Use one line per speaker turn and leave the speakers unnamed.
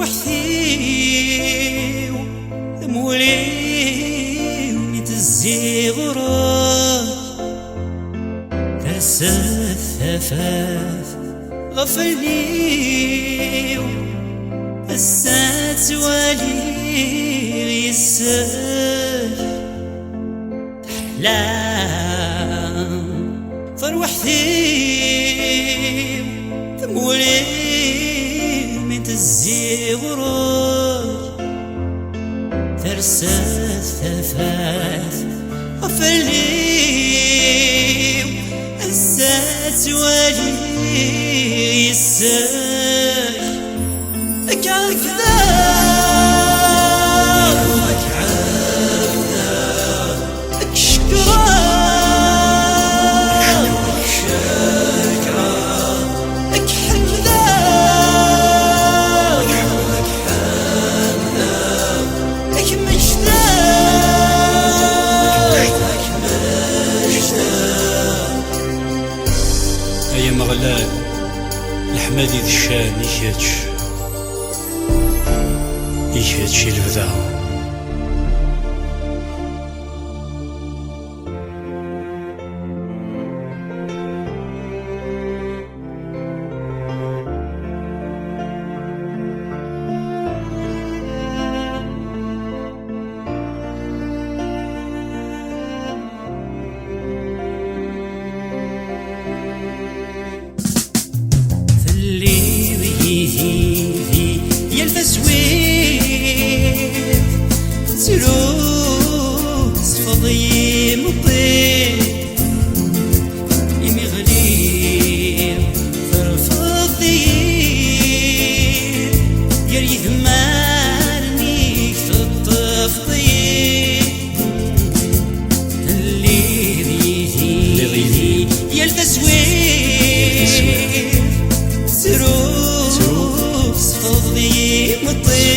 فرحتي ثمولي ونتزي غراك ترسى الثفاف غفلني السات والي غيساك تحلام فروحتي ثمولي من تزي غراك ترسى الثفاف غفلني السات والي غيساك أكعكدا أكعكدا أكشكرا أكشكرا أكحمدا أكحمدا أكمجدا أكمجدا
أيا مغلال الحمادي ذي الشام يجهدش البدا
يلفسوي سلوس فضي مطير يمغلي فرفضي يريد مارني في الطفضي اللي يلفسوي سلوس فضي مطير